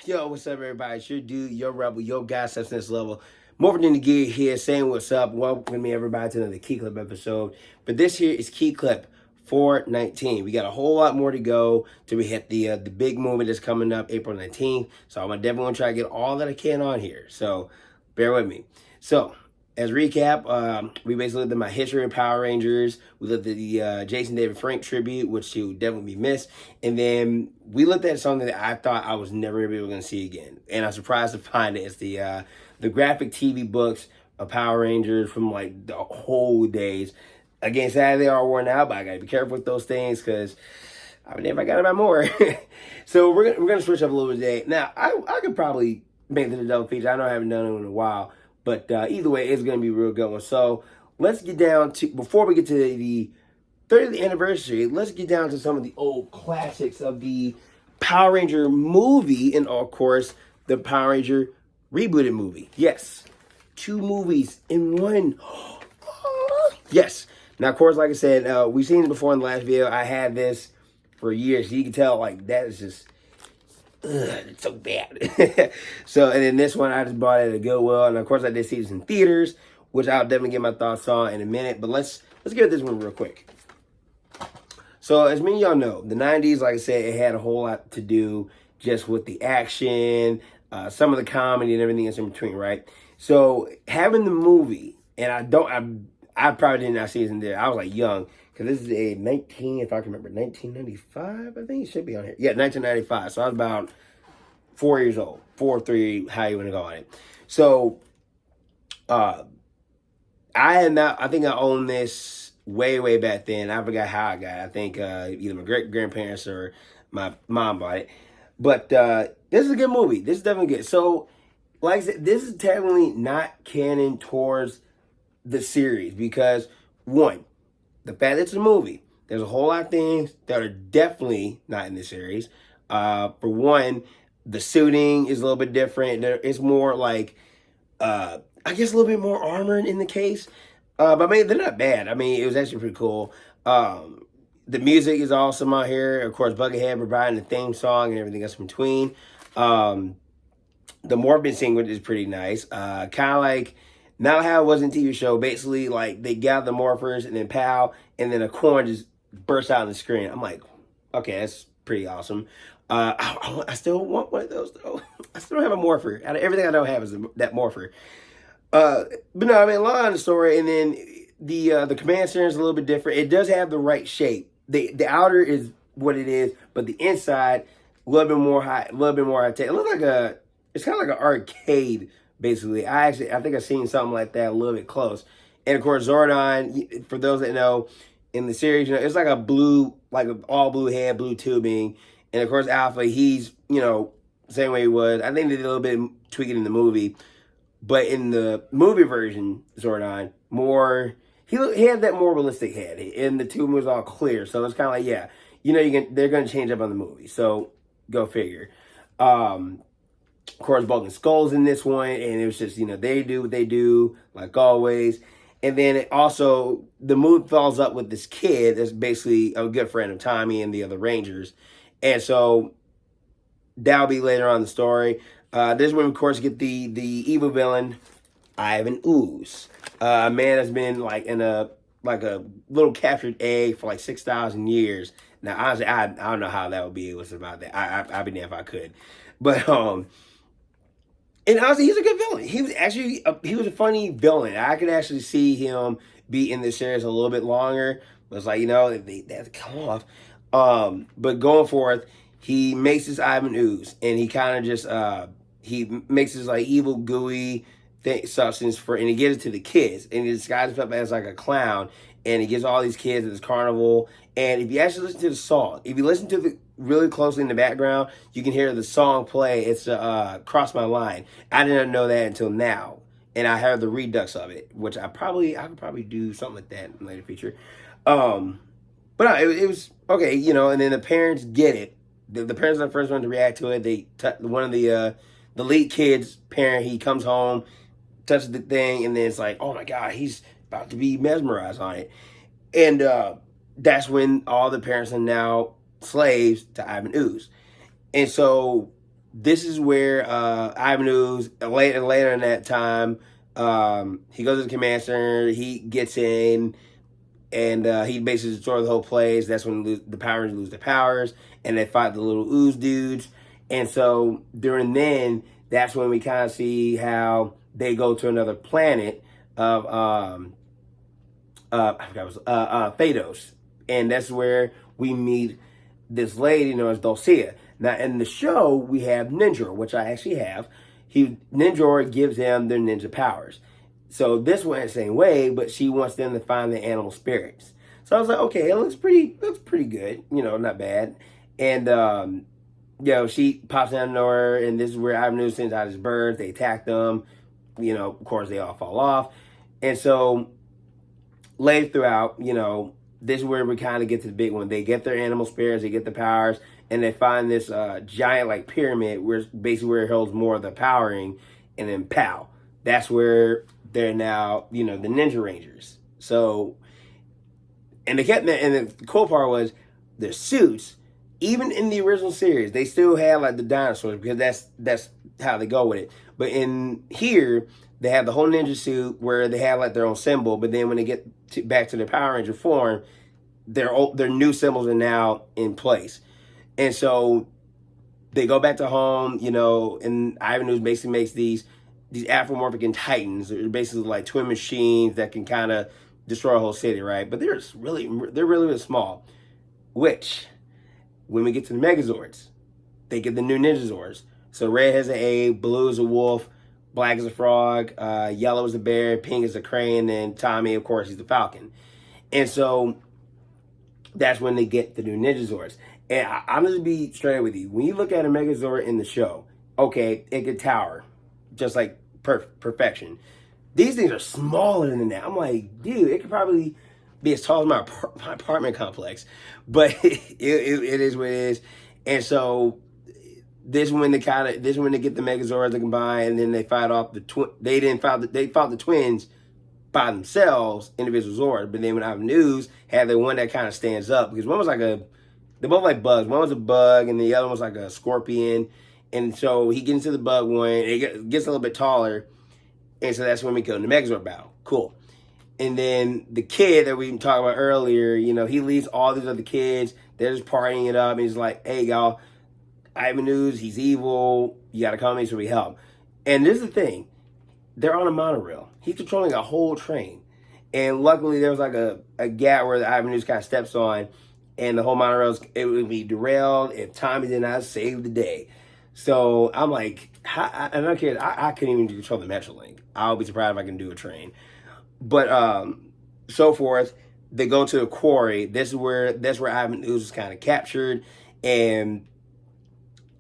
Yo, what's up, everybody? It's your dude, your rebel, your guy, substance level. More than the gear here, saying what's up. Welcome me, everybody, to another KeeKlip episode. But this here is KeeKlip 419. We got a whole lot more to go till we hit the big movie that's coming up April 19th. So I'm definitely gonna try to get all that I can on here. So bear with me. So as recap, we basically looked at my history of Power Rangers. We looked at the Jason David Frank tribute, which he would definitely be missed. And then we looked at something that I thought I was never going to see again. And I'm surprised to find it. It's the graphic TV books of Power Rangers from like the whole days. Again, sadly, they are worn out, but I got to be careful with those things because I mean, if I got to buy more. So we're gonna switch up a little bit today. Now, I could probably make it a double feature. I know I haven't done it in a while. But either way, it's going to be a real good one. So let's get down to, before we get to the 30th anniversary, let's get down to some of the old classics of the Power Ranger movie and, of course, the Power Ranger rebooted movie. Yes, 2 movies in one. Yes. Now, of course, like I said, we've seen it before in the last video. I had this for years. So you can tell, like, that is just... Ugh, it's so bad. So, and then this one I just bought it at Goodwill, and of course I did see this in theaters, which I'll definitely get my thoughts on in a minute. But let's get at this one real quick. So, as many of y'all know, the '90s, like I said, it had a whole lot to do just with the action, some of the comedy, and everything else in between, right? So, having the movie, and I probably did not see it in there. I was like young. This is a 19, if I can remember, 1995, I think it should be on here. Yeah, 1995. So I was about 4 years old. 4 or 3, how you want to go on it. So, I think I owned this way back then. I forgot how I got it. I think either my great-grandparents or my mom bought it. But this is a good movie. This is definitely good. So, like I said, this is technically not canon towards the series because, one, the fact that it's a movie, there's a whole lot of things that are definitely not in the series. For one, the suiting is a little bit different. It's more like, I guess a little bit more armor in the case. But I mean, they're not bad. I mean, it was actually pretty cool. The music is awesome out here. Of course, Buckethead providing the theme song and everything else in between. The morph sequence is pretty nice. Kind of like... Now how it was in TV show, basically like they gather the morphers and then pow, and then a corn just bursts out on the screen. I'm like, okay, that's pretty awesome. I still want one of those though. I still don't have a morpher. Out of everything I don't have is that morpher. But no, I mean, long on the story, and then the command center is a little bit different. It does have the right shape. The outer is what it is, but the inside a little bit more high, a little bit more high tech. It looks like it's kind of like an arcade. Basically, I think I've seen something like that a little bit close. And of course, Zordon, for those that know, in the series, it's like a blue, like an all blue head, blue tubing. And of course, Alpha, he's, same way he was. I think they did a little bit tweaking in the movie. But in the movie version, Zordon, he had that more realistic head. And the tube was all clear. So it's kind of like, yeah, they're going to change up on the movie. So go figure. Of course, Bulk Skull's in this one, and it was just, they do what they do, like always. And then the movie follows up with this kid that's basically a good friend of Tommy and the other Rangers. And so that'll be later on in the story. This is when, of course, get the evil villain, Ivan Ooze. A man that's been like in a little captured egg for like 6,000 years. Now, honestly, I don't know how that would be able to survive that. I'd be damned if I could. But, and honestly, he's a good villain. He was a funny villain. I could actually see him be in this series a little bit longer. But it's like, they have to come off. But going forth, he makes this Ivan Ooze, and he kind of just he makes this like evil gooey substance and he gives it to the kids, and he disguises himself as like a clown, and he gives all these kids at this carnival. And if you actually listen to the song, if you listen to it really closely in the background, you can hear the song play. It's Cross My Line. I didn't know that until now. And I heard the redux of it, which I could probably do something like that in a later feature. But no, it was okay, and then the parents get it. The parents are the first one to react to it. One of the lead kid's parent, he comes home, touches the thing, and then it's like, oh my God, he's about to be mesmerized on it. And that's when all the parents are now slaves to Ivan Ooze. And so this is where Ivan Ooze, later in that time, he goes to the command center, he gets in, and he basically destroys the whole place. That's when the Power Rangers lose their powers, and they fight the little ooze dudes. And so during then, that's when we kind of see how they go to another planet of I forgot what it was, Phaedos, and that's where we meet this lady known as Dulcea. Now in the show we have Ninja, which I actually have. Ninja gives them their ninja powers. So this went the same way, but she wants them to find the animal spirits. So I was like, okay, it looks pretty good, not bad. And she pops out of nowhere, and this is where Ivan Ooze sends out his birds. They attack them. Of course, they all fall off. And so later throughout, this is where we kind of get to the big one. They get their animal spirits, they get the powers, and they find this giant like pyramid where it holds more of the powering, and then pow. That's where they're now, the Ninja Rangers. So, and the cool part was their suits, even in the original series, they still have like the dinosaurs because that's how they go with it. But in here, they have the whole ninja suit where they have like their own symbol. But then when they get back to their Power Ranger form, their new symbols are now in place. And so they go back to home, and Ivan Ooze basically makes these anthropomorphic titans. They're basically like twin machines that can kind of destroy a whole city, right? But they're really small. Which, when we get to the Megazords, they get the new Ninja Zords. So red has an A, blue is a wolf, black is a frog, yellow is a bear, pink is a crane, and Tommy, of course, he's the falcon. And so that's when they get the new Ninja Zords. And I'm going to be straight with you. When you look at a Megazord in the show, okay, it could tower, just like perfection. These things are smaller than that. I'm like, dude, it could probably be as tall as my apartment complex. But it is what it is. And so this is when they get the Megazords to combine, and then they fight off the they fought the twins by themselves, individual Zords. But then when Ivan Ooze had the one that kind of stands up, because one was like they're both like bugs. One was a bug, and the other one was like a scorpion. And so he gets into the bug one, and it gets a little bit taller, and so that's when we go in the Megazord battle. Cool. And then the kid that we talked about earlier, he leads all these other kids. They're just partying it up, and he's like, hey, y'all, Ivan Ooze, he's evil. You got to come in so we help. And this is the thing. They're on a monorail. He's controlling a whole train. And luckily, there was like a gap where the Ivan Ooze kind of steps on, and the whole monorail, it would be derailed if Tommy did not save the day. So I'm like, and I'm kidding, I couldn't even control the Metrolink. I'll be surprised if I can do a train. But so forth. They go to a quarry. That's where Ivan Ooze was kind of captured, and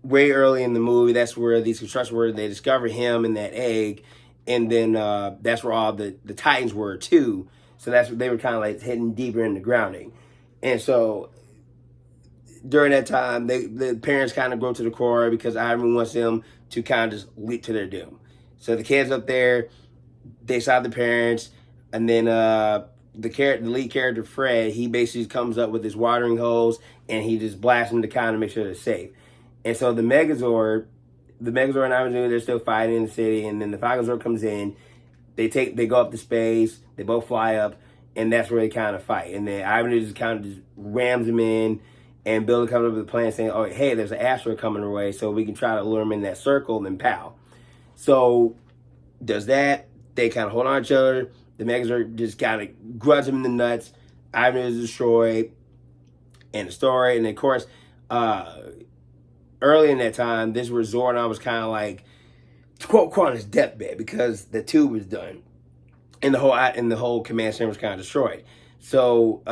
way early in the movie, that's where these construction were. They discover him in that egg, and then that's where all the Titans were too. So that's what they were kind of like heading deeper in the grounding, and so during that time, the parents kind of go to the quarry because Ivan wants them to kind of just leap to their doom. So the kids up there, they saw the parents, and then the lead character Fred, he basically comes up with his watering hose, and he just blasts them to kind of make sure they're safe. And so the Megazord and Ivan Ooze, they're still fighting in the city, and then the Falconzord comes in. They go up to space. They both fly up, and that's where they kind of fight. And then Ivan Ooze just kind of just rams them in, and Billy comes up with a plan saying, oh, hey, there's an asteroid coming our way, so we can try to lure him in that circle, and then pow. So does that. They kind of hold on to each other. The Megazord just kind of grunts him in the nuts. Ivan is destroyed. And the story. And of course, early in that time, this where Zordon was kind of like, quote, on his deathbed because the tube was done. And the whole command center was kind of destroyed. So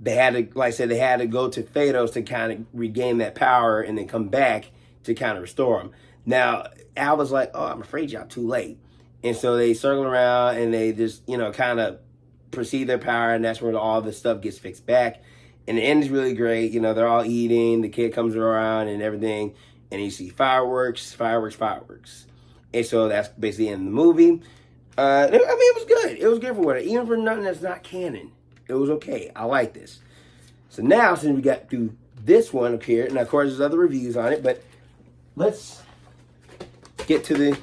they had to, like I said, they had to go to Phaedos to kind of regain that power and then come back to kind of restore them. Now, Al was like, oh, I'm afraid y'all too late. And so they circle around and they just, kind of perceive their power, and that's where all this stuff gets fixed back. And the end is really great. They're all eating. The kid comes around and everything. And you see fireworks. And so that's basically in the movie. It was good. It was good for what. Even for nothing that's not canon, it was okay. I like this. So now, since we got through this one up here, and of course there's other reviews on it, but let's get to the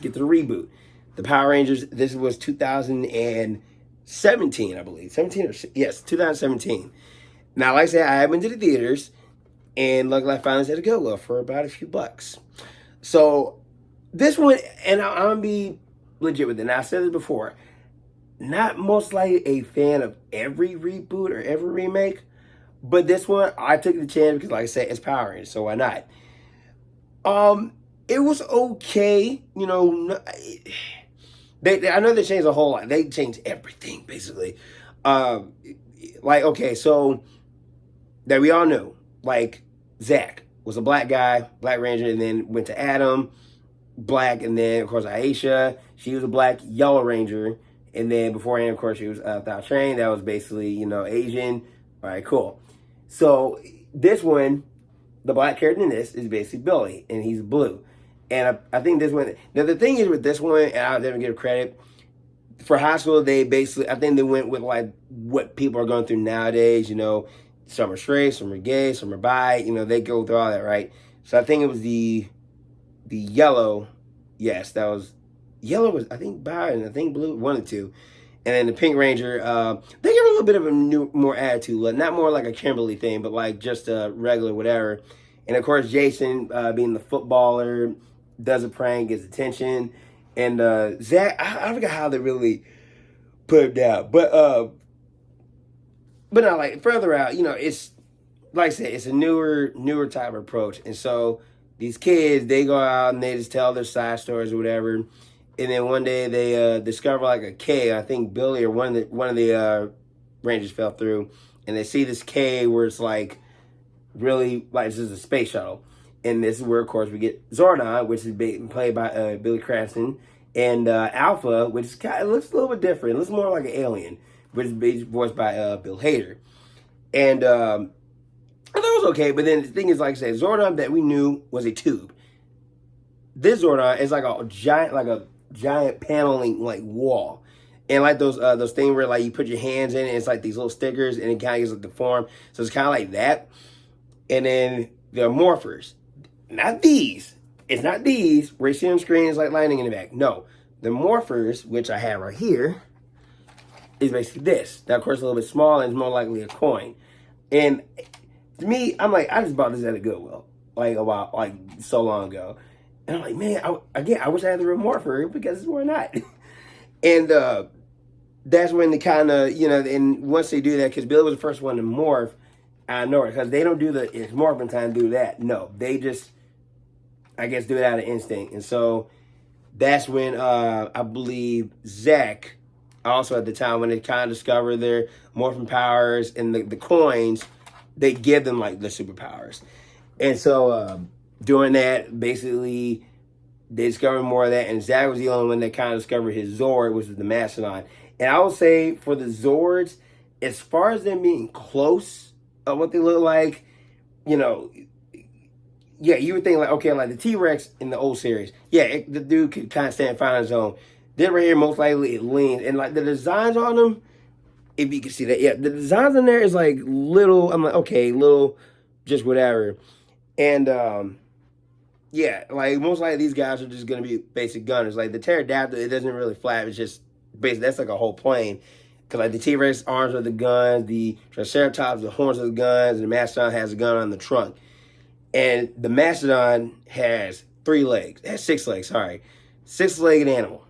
reboot. The Power Rangers. This was 2017, I believe. 17 or yes, 2017. Now, like I said, I went to the theaters, and luckily I found this at a Goodwill for about a few bucks. So this one, and I'm gonna be legit with it. Now I said this before. Not most likely a fan of every reboot or every remake, but this one I took the chance because, like I said, it's Power Rangers, so why not? It was okay, you know. I know they changed a whole lot. They changed everything basically. Like okay, so that we all knew, like Zach was a black guy, Black Ranger, and then went to Adam, black, and then of course Aisha, she was a black Yellow Ranger, and then beforehand, of course, she was without train. That was basically, you know, Asian. All right, cool. So this one, the black character in this is basically Billy, and he's blue. And I think this one. Now the thing is with this one, and I'll never give credit for high school. They basically, I think they went with like what people are going through nowadays. You know, some are straight, some are gay, some are bi. You know, they go through all that, right? So I think it was the yellow. Yes, that was yellow. Was I think bi, and I think blue, one or two. And then the Pink Ranger, they give a little bit of a more attitude, not more like a Kimberly thing, but like just a regular whatever. And of course, Jason, being the footballer, does a prank, gets attention. And Zach, I forgot how they really put him down. But not like further out, you know, it's like I said, it's a newer type of approach. And so these kids, they go out and they just tell their side stories or whatever. And then one day they discover like a cave. I think Billy or one of the Rangers fell through, and they see this cave where it's like really like this is a space shuttle, and this is where of course we get Zordon, which is played by Billy Cranston, and Alpha, which is looks a little bit different. It looks more like an alien, which is voiced by Bill Hader, and I thought it was okay. But then the thing is, like I said, Zordon that we knew was a tube. This Zordon is like a giant paneling like wall, and like those things where like you put your hands in, and it's like these little stickers, and it kind of gives like the form. So it's kind of like that. And then the morphers, not these. It's not these where you see on screen is like lightning in the back. No, the morphers, which I have right here, is basically this. Now of course a little bit smaller and it's more likely a coin. And to me, I'm like, I just bought this at a Goodwill like a while, like so long ago. And I'm like, man, I wish I had the real morpher because why not? And that's when they kind of, you know, and once they do that, because Billy was the first one to morph, I know it, because they don't do it's morphing time, do that. No, they just, I guess, do it out of instinct. And so that's when I believe Zach, also at the time when they kind of discover their morphing powers and the coins, they give them like the superpowers. And so doing that, basically, they discovered more of that, and Zach was the only one that kind of discovered his Zord, which was the Mastodon. And I would say for the Zords, as far as them being close of what they look like, you know, yeah, you would think like, okay, like the T-Rex in the old series, yeah, the dude could kind of stand fine on his own. Then right here, most likely it leans, and like the designs on them, if you can see that, yeah, the designs on there is like little. I'm like, okay, little, just whatever. And yeah, like most likely these guys are just gonna be basic gunners. Like the pterodactyl, it doesn't really flap. It's just basically that's like a whole plane. Cause like the T-Rex arms are the guns, the Triceratops the horns are the guns, and the Mastodon has a gun on the trunk. And the Mastodon has 3 legs. It has 6 legs. Sorry, 6-legged animal.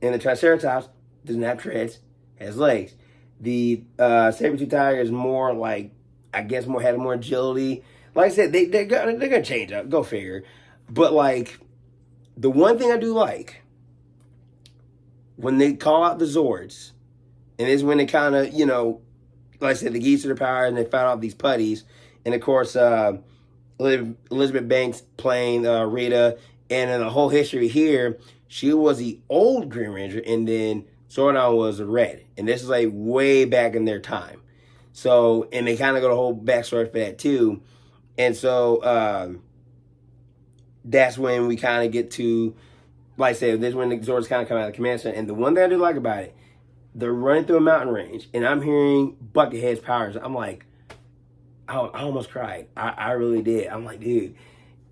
And the Triceratops doesn't have treads, has legs. The saber-tooth tiger is more like, I guess, has more agility. Like I said, they're gonna change up. Go figure. But like, the one thing I do like when they call out the Zords, and this is when they kind of, you know, like I said, the geese to their power, and they found out these putties, and of course, Elizabeth Banks playing Rita, and in the whole history here, she was the old Green Ranger, and then Zordon was red, and this is like way back in their time. So, and they kind of got a whole backstory for that too. And so that's when we kind of get to, like I said, this is when the Zords kind of come out of the command center. And the one thing I do like about it, they're running through a mountain range, and I'm hearing Buckethead's powers. I'm like, I almost cried. I really did. I'm like, dude,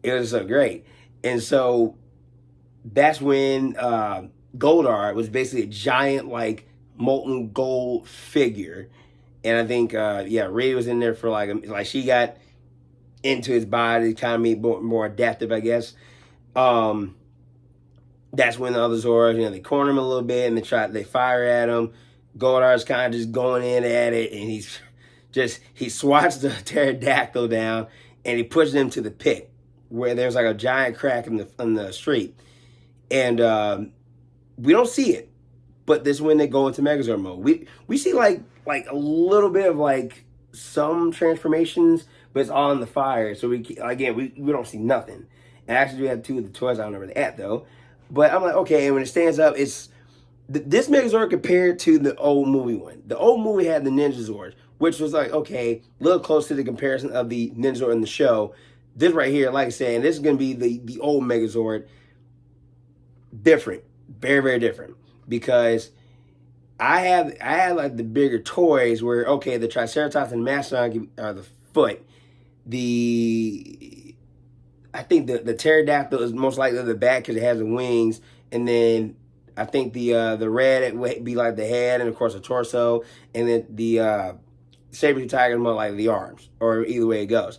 it was so great. And so that's when Goldar was basically a giant, like, molten gold figure. And I think, Ray was in there for like she got into his body, kind of made more adaptive, I guess. That's when the other Zords, they corner him a little bit and they fire at him. Goldar's kind of just going in at it, and he swats the pterodactyl down and he pushes him to the pit where there's like a giant crack in the street. And we don't see it, but this is when they go into Megazord mode. We see like a little bit of like some transformations, but it's all in the fire. So we don't see nothing. And actually, we have two of the toys. I don't know where they're at though. But I'm like, okay. And when it stands up, it's this Megazord compared to the old movie one. The old movie had the Ninja Zord, which was like, okay, a little close to the comparison of the Ninja Zord in the show. This right here, like I said, and this is going to be the old Megazord. Different, very, very different, because I had like the bigger toys where, okay, the Triceratops and Mastodon are the foot. I think the pterodactyl is most likely the back because it has the wings, and then I think the red it would be like the head, and of course the torso, and then the saber-tooth tiger is more like the arms, or either way it goes.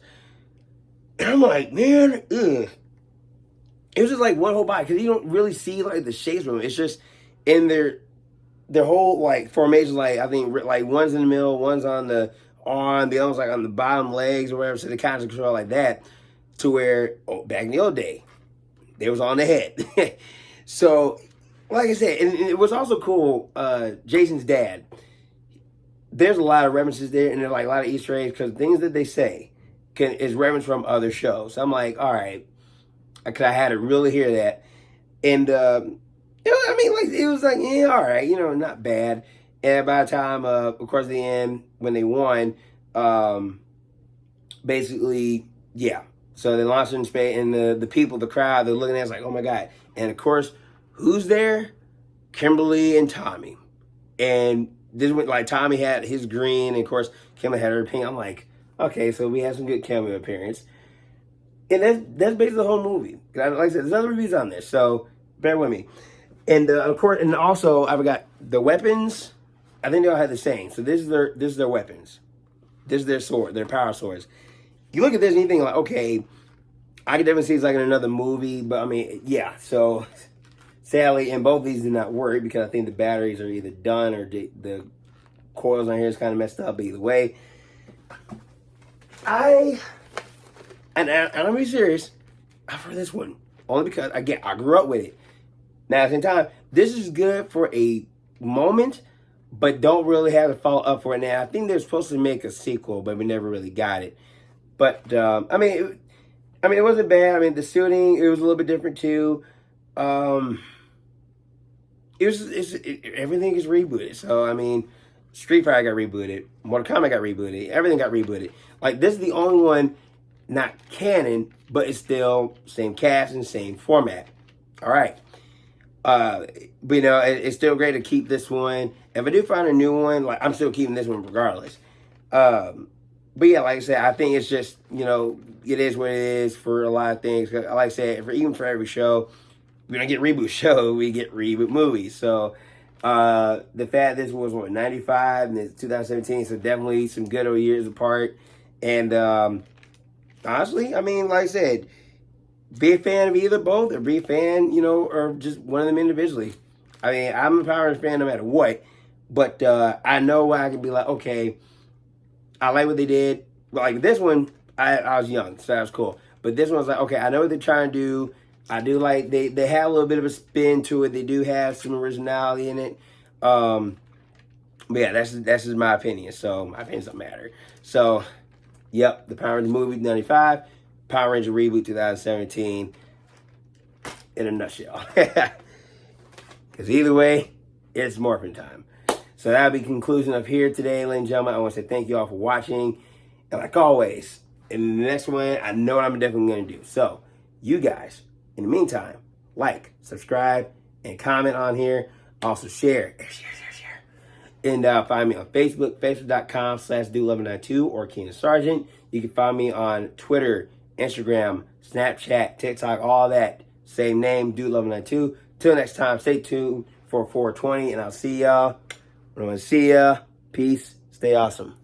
And I'm like, man, ugh. It was just like one whole body, because you don't really see like the shapes of them. It's just in their whole like formation. Like I think like one's in the middle, one's on the arm, the other's like on the bottom legs or whatever. So they kind of control like that. To where back in the old day, they was on the head. So, like I said, and it was also cool. Jason's dad. There's a lot of references there, and there's like a lot of Easter eggs because things that they say is reference from other shows. So I'm like, all right, because I had to really hear that, and it was like, yeah, all right, not bad. And by the time, of course, the end when they won, basically, yeah. So they launched in space, and the people, the crowd, they're looking at us like, oh my God. And of course, who's there? Kimberly and Tommy. And this went like Tommy had his green, and of course, Kimberly had her pink. I'm like, okay, so we had some good cameo appearance. And that's basically the whole movie. Like I said, there's other reviews on this, so bear with me. And of course, and also I forgot the weapons. I think they all had the same. So this is their weapons. This is their sword, their power swords. You look at this and you think like, okay, I could definitely see it's like in another movie, but I mean, yeah. So sadly, and both of these did not work because I think the batteries are either done or the coils on here is kind of messed up. But either way, and I'm being serious. I prefer this one only because again I grew up with it. Now at the same time, this is good for a moment, but don't really have to follow up for it. Now I think they're supposed to make a sequel, but we never really got it. But it wasn't bad. I mean, the shooting, it was a little bit different too. Everything is rebooted. So I mean, Street Fighter got rebooted, Mortal Kombat got rebooted, everything got rebooted. Like this is the only one not canon, but it's still same cast and same format. All right. But it's still great to keep this one. If I do find a new one, like I'm still keeping this one regardless. But yeah, like I said, I think it's just, it is what it is for a lot of things. Like I said, even for every show, we don't get reboot show, we get reboot movies. So the fact this was 95 and it's 2017, so definitely some good old years apart. And honestly, I mean, like I said, be a fan of either both, or be a fan, or just one of them individually. I mean, I'm a Power Rangers fan no matter what, but I know I can be like, okay, I like what they did. Like this one, I was young, so that was cool. But this one's like, okay, I know what they're trying to do. I do like they have a little bit of a spin to it. They do have some originality in it. But yeah, that's just my opinion. So my opinions don't matter. So, yep, the Power Rangers movie 95, Power Ranger reboot 2017 in a nutshell. Because either way, it's morphin' time. So that'll be the conclusion of here today, ladies and gentlemen. I want to say thank you all for watching. And like always, in the next one, I know what I'm definitely going to do. So, you guys, in the meantime, like, subscribe, and comment on here. Also, share. And find me on Facebook, facebook.com/dude1192 or Keenan Sargent. You can find me on Twitter Instagram, Snapchat, TikTok, all that. Same name, Dude1192. Till next time, stay tuned for 420, and I'll see y'all. When I see ya, peace, stay awesome.